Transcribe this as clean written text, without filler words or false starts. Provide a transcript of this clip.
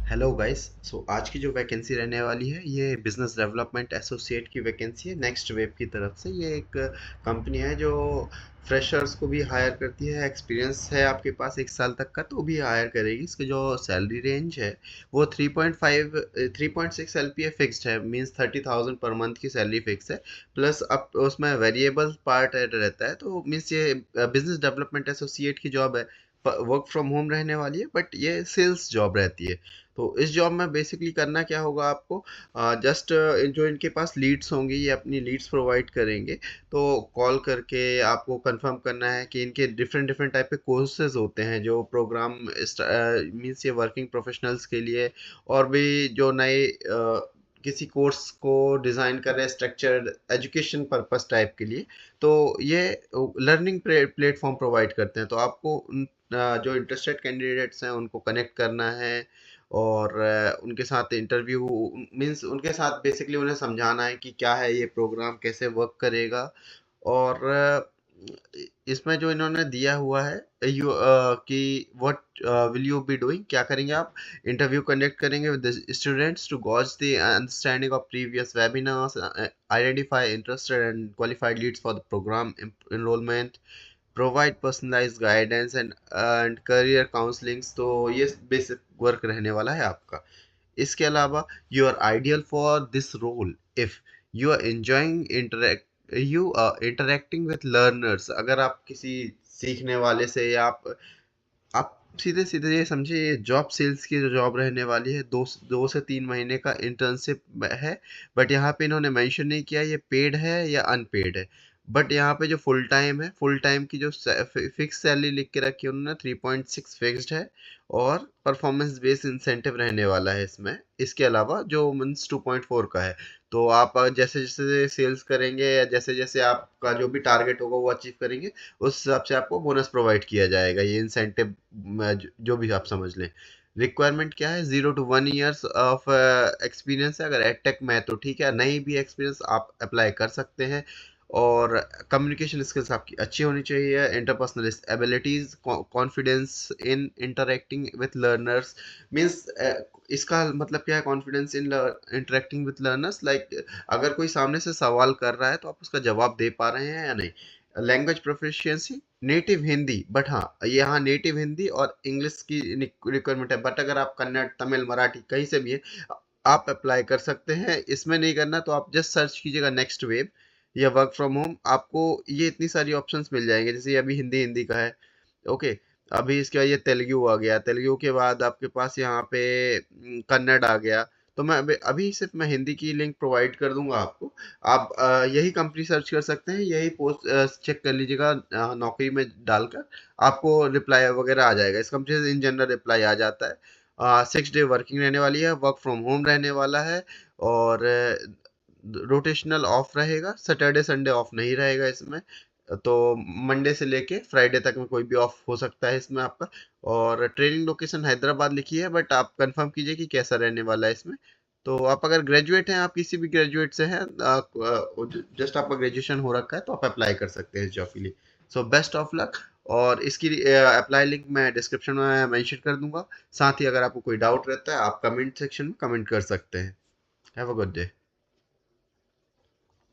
Hello guys. आज की जो वैकेंसी रहने वाली है ये बिजनेस डेवलपमेंट एसोसिएट की वैकेंसी है नेक्स्ट वेब की तरफ से। ये एक कंपनी है जो फ्रेशर्स को भी हायर करती है। एक्सपीरियंस है आपके पास 1 साल तक का तो भी हायर करेगी। इसकी जो सैलरी रेंज है वो 3.5 3.6 एलपीए फिक्स्ड है, मींस 30,000 पर मंथ की सैलरी फिक्स है। प्लस अब उसमें वेरिएबल पार्ट रहता है, तो मींस ये बिजनेस डेवलपमेंट एसोसिएट की जॉब है। वर्क फ्रॉम होम रहने वाली है, बट ये सेल्स जॉब रहती है। तो इस जॉब में बेसिकली करना क्या होगा आपको, जस्ट जो इनके पास लीड्स होंगी ये अपनी लीड्स प्रोवाइड करेंगे। तो कॉल करके आपको कंफर्म करना है कि इनके डिफरेंट डिफरेंट टाइप के कोर्सेज होते हैं जो प्रोग्राम मीन्स ये वर्किंग प्रोफेशनल्स के लिए, और भी जो नए किसी कोर्स को डिज़ाइन कर रहे हैं स्ट्रक्चर्ड एजुकेशन पर्पस टाइप के लिए। तो ये लर्निंग प्लेटफॉर्म प्रोवाइड करते हैं। तो आपको जो इंटरेस्टेड कैंडिडेट्स हैं उनको कनेक्ट करना है, और उनके साथ इंटरव्यू मींस उनके साथ बेसिकली उन्हें समझाना है कि क्या है ये प्रोग्राम, कैसे वर्क करेगा। और इसमें जो इन्होंने दिया हुआ है कि what will you be doing, क्या करेंगे आप। इंटरव्यू कंडक्ट करेंगे with students to gauge the understanding of previous webinars, identify interested and qualified leads for the programme enrollment, provide personalised guidance and career counsellings. तो ये basic work रहने वाला है आपका। इसके अलावा you are ideal for this role if you are enjoying interacting with learners. अगर आप किसी सीखने वाले से, या आप सीधे सीधे ये समझिए ये जॉब सेल्स की जो जॉब रहने वाली है, 2 से 3 महीने का इंटर्नशिप है। बट यहाँ पे इन्होंने मेंशन नहीं किया ये पेड है या अनपेड है। बट यहाँ पे जो फुल टाइम है, फुल टाइम की जो फिक्स सैलरी लिख के रखी है उन्होंने 3.6 फिक्स्ड है, और परफॉर्मेंस बेस्ड इंसेंटिव रहने वाला है इसमें। इसके अलावा जो मीन्स 2.4 का है। तो आप जैसे जैसे सेल्स करेंगे या जैसे जैसे आपका जो भी टारगेट होगा वो अचीव करेंगे, उस हिसाब से आपको बोनस प्रोवाइड किया जाएगा। ये इंसेंटिव जो भी आप समझ लें। रिक्वायरमेंट क्या है, 0 to 1 ईयर्स ऑफ एक्सपीरियंस है। अगर एडटेक में है तो ठीक है, नहीं भी एक्सपीरियंस आप अप्लाई कर सकते हैं। और कम्युनिकेशन स्किल्स आपकी अच्छी होनी चाहिए, interpersonal abilities, confidence in interacting with learners. Means इसका मतलब क्या है, confidence in interacting with learners, like अगर कोई सामने से सवाल कर रहा है तो आप उसका जवाब दे पा रहे हैं या नहीं। Language proficiency, native Hindi, but हाँ यहाँ नेटिव हिंदी और इंग्लिश की रिक्वायरमेंट है। बट अगर आप कन्नड़, तमिल, मराठी कहीं से भी है, आप अप्लाई कर सकते हैं। इसमें नहीं करना तो आप जस्ट सर्च कीजिएगा नेक्स्ट वेब या वर्क फ्रॉम होम, आपको ये इतनी सारी ऑप्शंस मिल जाएंगे। जैसे ये अभी हिंदी हिंदी का है, ओके। अभी इसके बाद ये तेलुगु आ गया, तेलुगु के बाद आपके पास यहाँ पे कन्नड़ आ गया। तो मैं अभी अभी सिर्फ मैं हिंदी की लिंक प्रोवाइड कर दूंगा आपको। आप यही कंपनी सर्च कर सकते हैं, यही पोस्ट चेक कर लीजिएगा नौकरी में डालकर, आपको रिप्लाई वगैरह आ जाएगा। इस कंपनी से इन जनरल रिप्लाई आ जाता है। 6 डे वर्किंग रहने वाली है, वर्क फ्रॉम होम रहने वाला है, और रोटेशनल ऑफ रहेगा। सैटरडे संडे ऑफ नहीं रहेगा इसमें। तो मंडे से लेके फ्राइडे तक में कोई भी ऑफ हो सकता है इसमें आपका। और ट्रेनिंग लोकेशन हैदराबाद लिखी है, बट आप कंफर्म कीजिए कि कैसा रहने वाला है इसमें। तो आप अगर ग्रेजुएट हैं, आप किसी भी ग्रेजुएट से हैं, जस्ट आपका ग्रेजुएशन हो रखा है, तो आप अप्लाई कर सकते हैं इस जॉब के लिए। So best of luck. और इसकी अप्लाई लिंक मैं डिस्क्रिप्शन में मेंशन कर दूंगा। साथ ही अगर आपको कोई डाउट रहता है आप कमेंट सेक्शन में कमेंट कर सकते हैं। Have a good day.